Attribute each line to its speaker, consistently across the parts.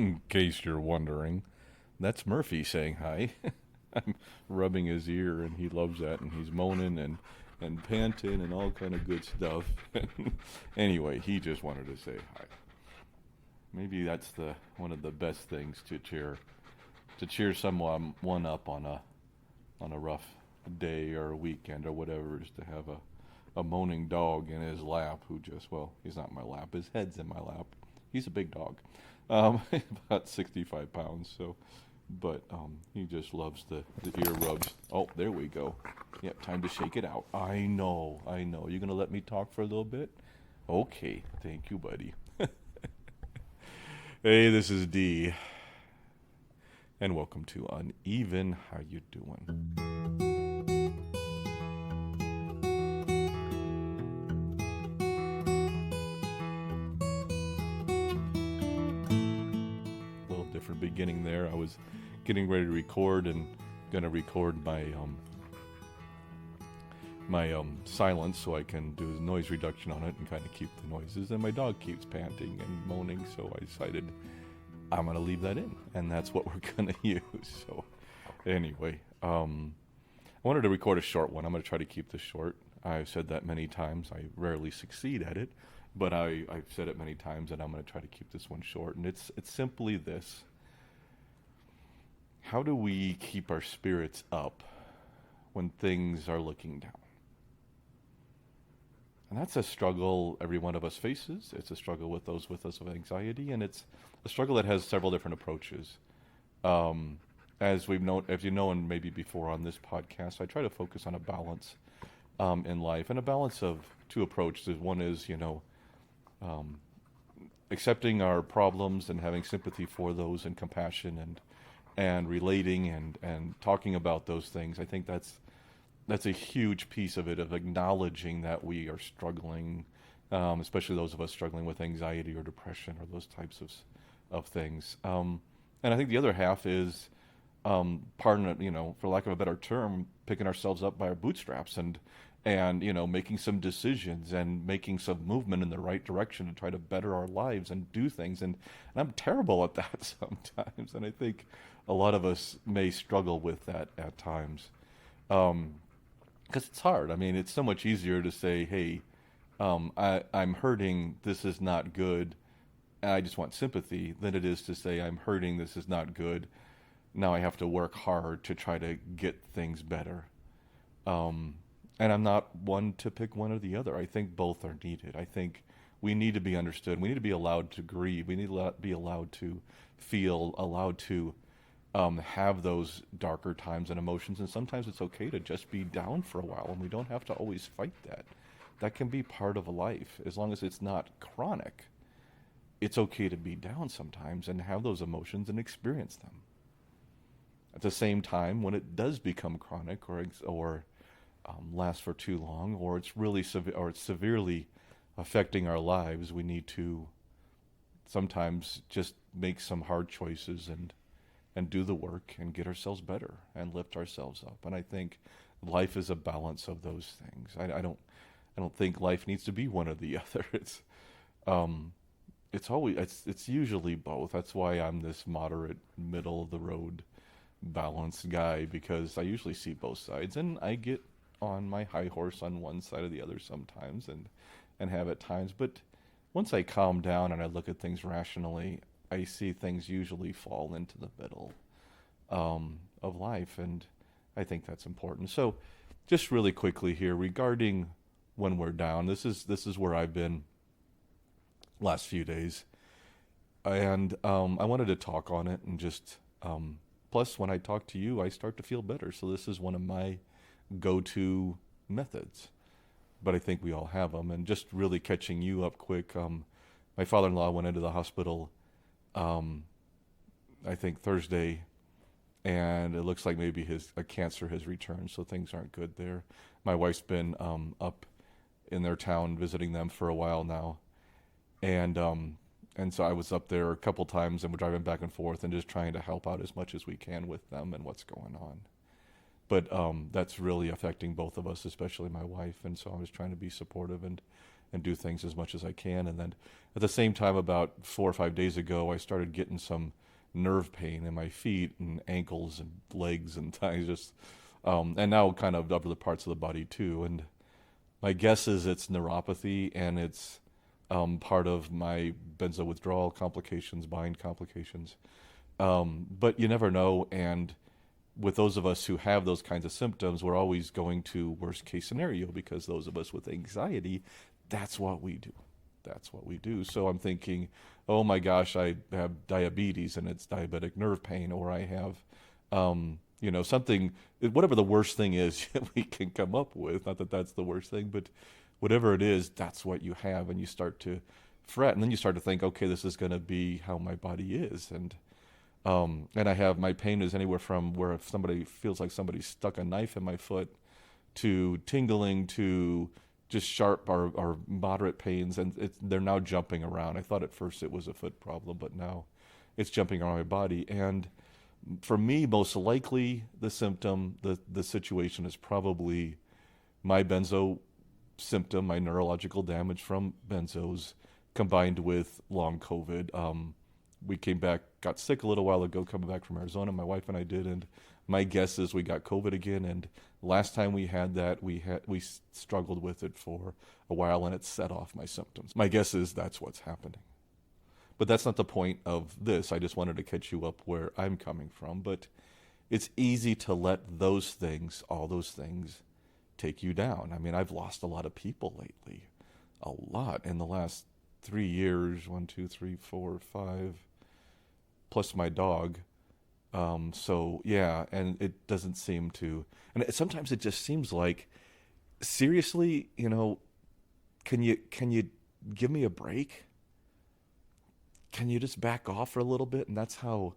Speaker 1: In case you're wondering, that's Murphy saying hi. I'm rubbing his ear, and he loves that, and he's moaning and panting and all kind of good stuff. Anyway, he just wanted to say hi. Maybe that's the one of the best things to cheer someone one up on a rough day or a weekend or whatever, is to have a moaning dog in his lap who just, well, he's not in my lap, his head's in my lap. He's a big dog, about 65 pounds, so, but he just loves the ear rubs. Oh, there we go. Yep, time to shake it out. I know. You gonna let me talk for a little bit? Okay, thank you, buddy. Hey, this is D, and welcome to Uneven. How you doing? A little different beginning there. I was getting ready to record and gonna record my silence so I can do noise reduction on it and kind of keep the noises. And my dog keeps panting and moaning, so I decided I'm going to leave that in, and that's what we're going to use. So anyway, I wanted to record a short one. I'm going to try to keep this short. I've said that many times. I rarely succeed at it, but I've said it many times, and I'm going to try to keep this one short. And it's simply this. How do we keep our spirits up when things are looking down? And that's a struggle every one of us faces. It's a struggle with those with us with anxiety, and it's a struggle that has several different approaches. As we've known, as you know, and maybe before on this podcast, I try to focus on a balance in life, and a balance of two approaches. One is, accepting our problems and having sympathy for those, and compassion, and relating and talking about those things. I think that's a huge piece of it, of acknowledging that we are struggling, especially those of us struggling with anxiety or depression or those types of things. And I think the other half is, for lack of a better term, picking ourselves up by our bootstraps and making some decisions and making some movement in the right direction to try to better our lives and do things. And I'm terrible at that sometimes, and I think a lot of us may struggle with that at times. Because it's hard. I mean, it's so much easier to say, hey, I'm hurting, this is not good, and I just want sympathy, than it is to say, I'm hurting, this is not good, now I have to work hard to try to get things better. And I'm not one to pick one or the other. I think both are needed. I think we need to be understood. We need to be allowed to grieve. We need to be allowed to feel, allowed to have those darker times and emotions, and sometimes it's okay to just be down for a while, and we don't have to always fight that. That can be part of a life, as long as it's not chronic. It's okay to be down sometimes and have those emotions and experience them. At the same time, when it does become chronic or lasts for too long, or it's really or it's severely affecting our lives, we need to sometimes just make some hard choices and do the work and get ourselves better and lift ourselves up. And I think life is a balance of those things. I don't think life needs to be one or the other. It's usually both. That's why I'm this moderate, middle of the road, balanced guy, because I usually see both sides, and I get on my high horse on one side or the other sometimes, and have at times. But once I calm down and I look at things rationally, I see things usually fall into the middle of life, and I think that's important. So, just really quickly here regarding when we're down, this is where I've been last few days, and I wanted to talk on it, and just plus when I talk to you, I start to feel better. So this is one of my go-to methods, but I think we all have them. And just really catching you up quick, my father-in-law went into the hospital I think Thursday, and it looks like maybe a cancer has returned, so things aren't good there. My wife's been up in their town visiting them for a while now, and so I was up there a couple times, and we're driving back and forth and just trying to help out as much as we can with them and what's going on. But that's really affecting both of us, especially my wife, and so I was trying to be supportive and do things as much as I can. And then at the same time, about 4 or 5 days ago, I started getting some nerve pain in my feet and ankles and legs and thighs, just and now kind of other parts of the body too. And my guess is it's neuropathy, and it's part of my benzo withdrawal complications, bind complications. But you never know. And with those of us who have those kinds of symptoms, we're always going to worst case scenario, because those of us with anxiety, that's what we do. That's what we do. So I'm thinking, oh my gosh, I have diabetes and it's diabetic nerve pain, or I have, something, whatever the worst thing is we can come up with. Not that that's the worst thing, but whatever it is, that's what you have. And you start to fret, and then you start to think, okay, this is going to be how my body is. And I have, my pain is anywhere from where if somebody feels like somebody stuck a knife in my foot, to tingling, to just sharp or moderate pains, and they're now jumping around. I thought at first it was a foot problem, but now it's jumping around my body. And for me, most likely the symptom, the situation is probably my benzo symptom, my neurological damage from benzos, combined with long COVID. We came back, got sick a little while ago, coming back from Arizona, my wife and I did, and my guess is we got COVID again. And last time we had that, we struggled with it for a while, and it set off my symptoms. My guess is that's what's happening. But that's not the point of this. I just wanted to catch you up where I'm coming from. But it's easy to let those things, all those things, take you down. I mean, I've lost a lot of people lately, a lot in the last 3 years, 1, 2, 3, 4, 5, plus my dog. So yeah, and it doesn't seem to, and sometimes it just seems like, seriously, can you give me a break? Can you just back off for a little bit? And that's how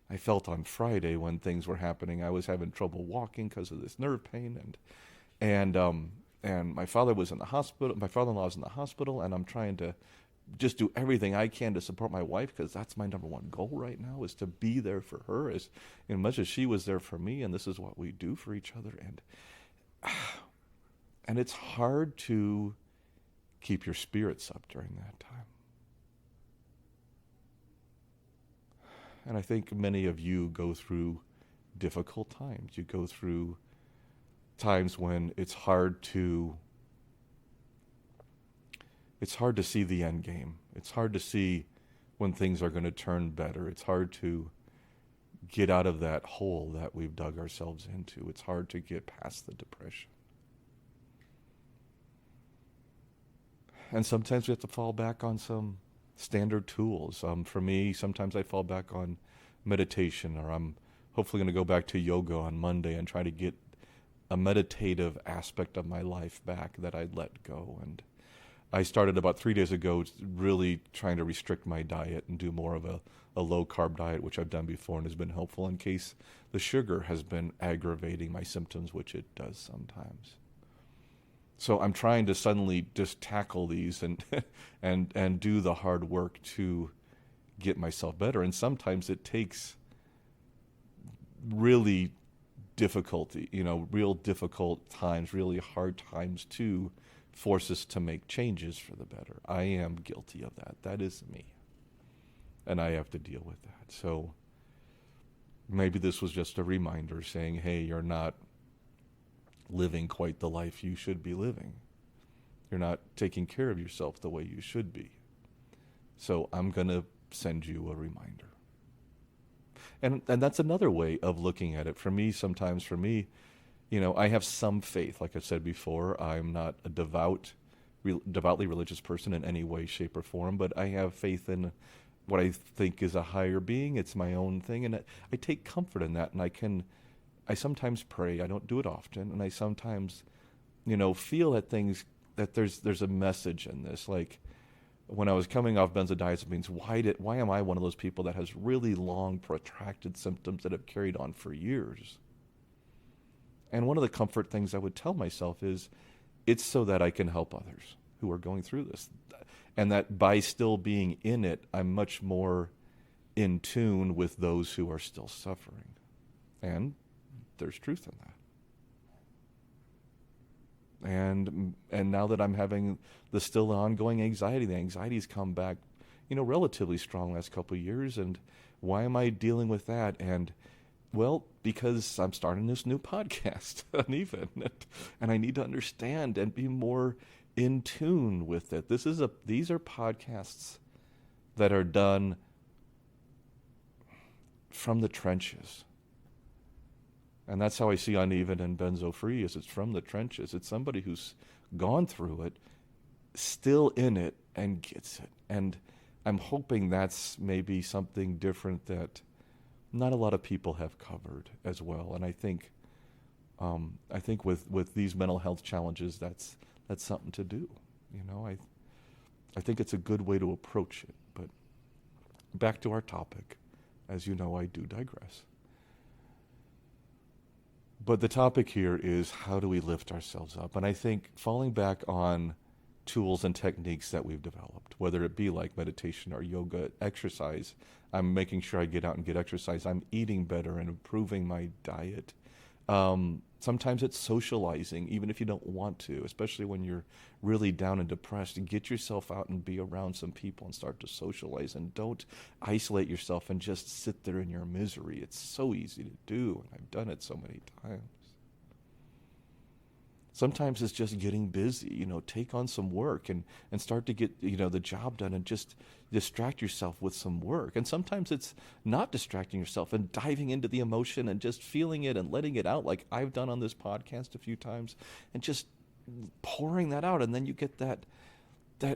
Speaker 1: I felt on Friday when things were happening. I was having trouble walking because of this nerve pain, and my father was in the hospital. My father-in-law was in the hospital, and I'm trying to just do everything I can to support my wife, because that's my number one goal right now, is to be there for her as much as she was there for me. And this is what we do for each other. And it's hard to keep your spirits up during that time. And I think many of you go through difficult times. You go through times when it's hard to see the end game. It's hard to see when things are going to turn better. It's hard to get out of that hole that we've dug ourselves into. It's hard to get past the depression. And sometimes we have to fall back on some standard tools. For me, sometimes I fall back on meditation, or I'm hopefully going to go back to yoga on Monday and try to get a meditative aspect of my life back that I let go. And I started about 3 days ago really trying to restrict my diet and do more of a low-carb diet, which I've done before and has been helpful in case the sugar has been aggravating my symptoms, which it does sometimes. So I'm trying to suddenly just tackle these and do the hard work to get myself better. And sometimes it takes really difficulty, real difficult times, really hard times to force us to make changes for the better. I am guilty of that. That is me. And I have to deal with that. So maybe this was just a reminder saying, hey, you're not living quite the life you should be living. You're not taking care of yourself the way you should be. So I'm going to send you a reminder. And that's another way of looking at it. Sometimes for me, I have some faith. Like I said before, I'm not a devoutly religious person in any way, shape, or form, but I have faith in what I think is a higher being. It's my own thing, and I take comfort in that, and I sometimes pray. I don't do it often, and I sometimes, feel at things that there's a message in this. Like when I was coming off benzodiazepines, why am I one of those people that has really long, protracted symptoms that have carried on for years? And one of the comfort things I would tell myself is, it's so that I can help others who are going through this, and that by still being in it, I'm much more in tune with those who are still suffering. And there's truth in that. And now that I'm having the still ongoing anxiety, the anxiety's come back, relatively strong last couple of years. And why am I dealing with that? And well, because I'm starting this new podcast, uneven, and I need to understand and be more in tune with it. These are podcasts that are done from the trenches. And that's how I see Uneven and Benzo Free, is it's from the trenches. It's somebody who's gone through it, still in it, and gets it. And I'm hoping that's maybe something different that not a lot of people have covered as well. And I think with these mental health challenges, that's something to do. I think it's a good way to approach it. But back to our topic. As you know, I do digress. But the topic here is, how do we lift ourselves up? And I think falling back on tools and techniques that we've developed, whether it be like meditation or yoga, exercise, I'm making sure I get out and get exercise. I'm eating better and improving my diet. Sometimes it's socializing, even if you don't want to, especially when you're really down and depressed. And get yourself out and be around some people and start to socialize. And don't isolate yourself and just sit there in your misery. It's so easy to do, and I've done it so many times. Sometimes it's just getting busy, take on some work and start to get, the job done, and just distract yourself with some work. And sometimes it's not distracting yourself and diving into the emotion and just feeling it and letting it out, like I've done on this podcast a few times, and just pouring that out. And then you get that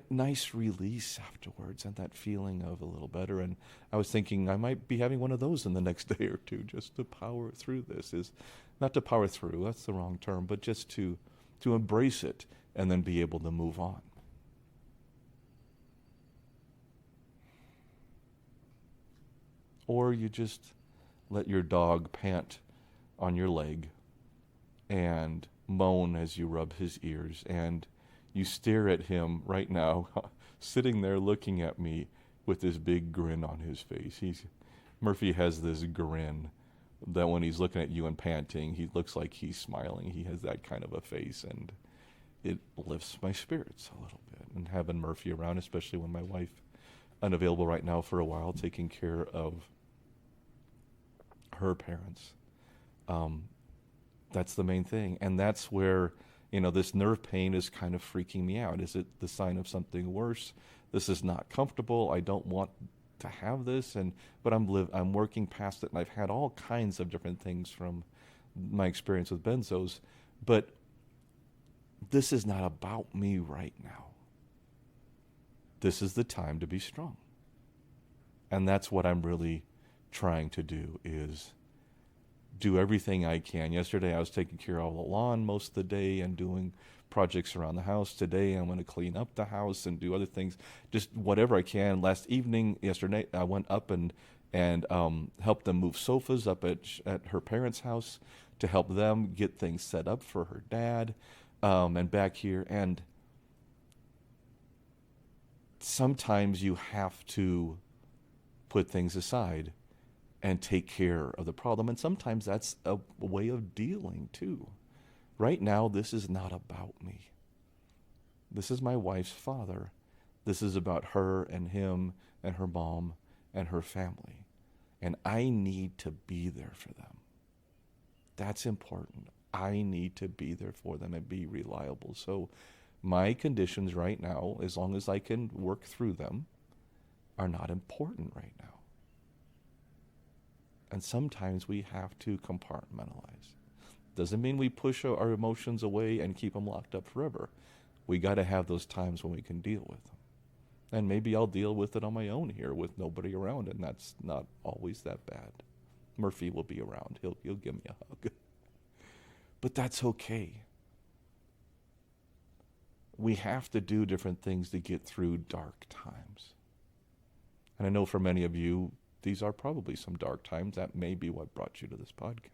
Speaker 1: nice release afterwards and that feeling of a little better. And I was thinking I might be having one of those in the next day or two, just to power through this. Is not to power through, that's the wrong term, but just to embrace it and then be able to move on. Or you just let your dog pant on your leg and moan as you rub his ears, and you stare at him right now, sitting there looking at me with this big grin on his face. Murphy has this grin that when he's looking at you and panting, he looks like he's smiling. He has that kind of a face, and it lifts my spirits a little bit. And having Murphy around, especially when my wife, unavailable right now for a while, taking care of her parents, that's the main thing. And that's where, this nerve pain is kind of freaking me out. Is it the sign of something worse? This is not comfortable. I don't want to have this, but I'm working past it, and I've had all kinds of different things from my experience with benzos, but this is not about me right now. This is the time to be strong. And that's what I'm really trying to do, is do everything I can. Yesterday I was taking care of the lawn most of the day and doing projects around the house. Today I'm going to clean up the house and do other things, just whatever I can. Yesterday I went up and helped them move sofas up at her parents' house to help them get things set up for her dad, and back here. And sometimes you have to put things aside and take care of the problem. And sometimes that's a way of dealing too. Right now, this is not about me. This is my wife's father. This is about her and him and her mom and her family. And I need to be there for them. That's important. I need to be there for them and be reliable. So my conditions right now, as long as I can work through them, are not important right now. And sometimes we have to compartmentalize. Doesn't mean we push our emotions away and keep them locked up forever. We got to have those times when we can deal with them. And maybe I'll deal with it on my own here with nobody around, and that's not always that bad. Murphy will be around. He'll give me a hug. But that's okay. We have to do different things to get through dark times. And I know for many of you, these are probably some dark times. That may be what brought you to this podcast.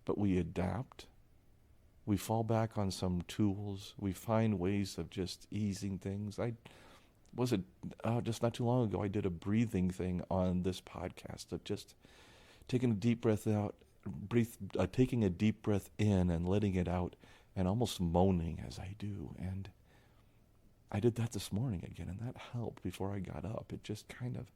Speaker 1: But we adapt. We fall back on some tools. We find ways of just easing things. Just not too long ago, I did a breathing thing on this podcast of just taking a deep breath out, taking a deep breath in and letting it out and almost moaning as I do. And I did that this morning again, and that helped before I got up. It just kind of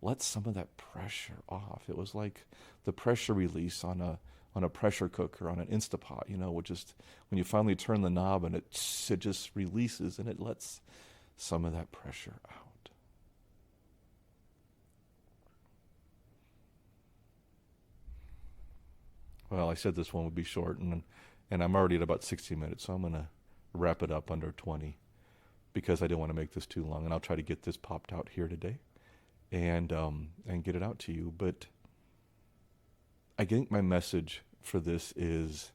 Speaker 1: let some of that pressure off. It was like the pressure release on a pressure cooker, on an Instapot, which is when you finally turn the knob and it just releases and it lets some of that pressure out. Well, I said this one would be short, and I'm already at about 60 minutes, so I'm going to wrap it up under 20 because I don't want to make this too long, and I'll try to get this popped out here today and get it out to you. But I think my message for this is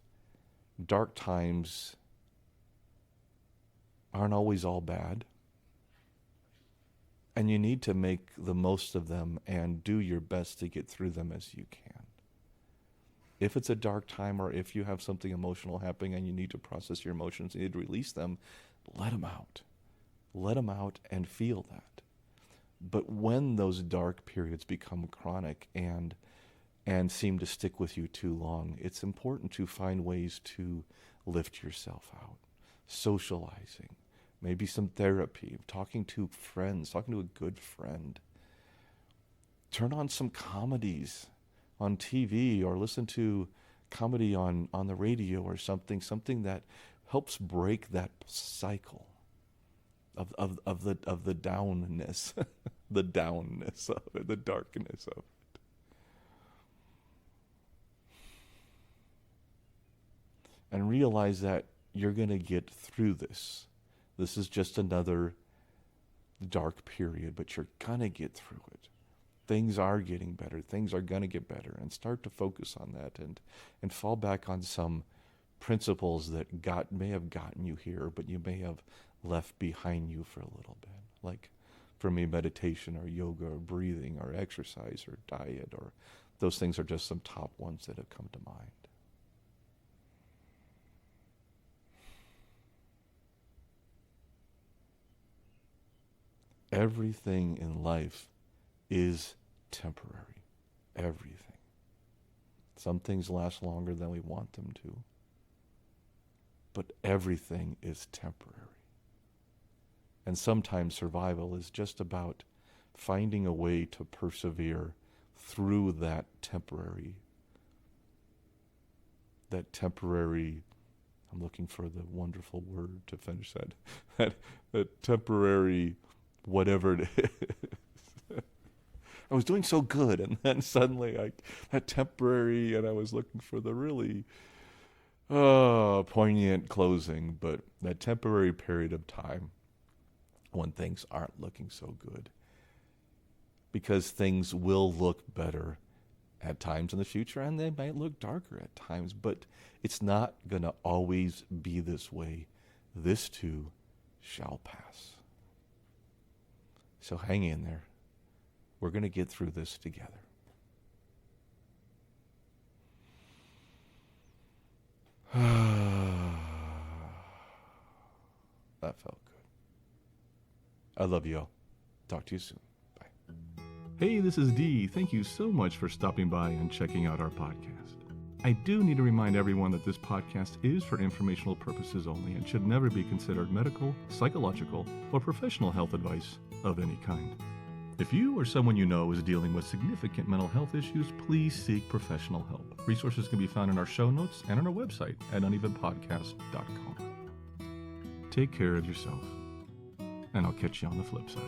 Speaker 1: dark times aren't always all bad, and you need to make the most of them and do your best to get through them as you can. If it's a dark time, or if you have something emotional happening and you need to process your emotions, you need to release them, let them out. Let them out and feel that. But when those dark periods become chronic and seem to stick with you too long, it's important to find ways to lift yourself out. Socializing, maybe some therapy, talking to friends, talking to a good friend. Turn on some comedies on TV, or listen to comedy on the radio or something that helps break that cycle of the downness, the downness of it, the darkness of it. And realize that you're going to get through this. This is just another dark period, but you're going to get through it. Things are getting better. Things are going to get better. And start to focus on that and fall back on some principles that may have gotten you here, but you may have left behind you for a little bit. Like for me, meditation or yoga or breathing or exercise or diet, or those things are just some top ones that have come to mind. Everything in life is temporary. Everything. Some things last longer than we want them to. But everything is temporary. And sometimes survival is just about finding a way to persevere through that temporary, I'm looking for the wonderful word to finish that temporary whatever it is. I was doing so good, and then suddenly that temporary, and I was looking for the really poignant closing, but that temporary period of time when things aren't looking so good. Because things will look better at times in the future, and they might look darker at times, but it's not going to always be this way. This too shall pass. So hang in there. We're going to get through this together. That felt good. I love you all. Talk to you soon. Bye.
Speaker 2: Hey, this is Dee. Thank you so much for stopping by and checking out our podcast. I do need to remind everyone that this podcast is for informational purposes only and should never be considered medical, psychological, or professional health advice of any kind. If you or someone you know is dealing with significant mental health issues, please seek professional help. Resources can be found in our show notes and on our website at unevenpodcast.com. Take care of yourself, and I'll catch you on the flip side.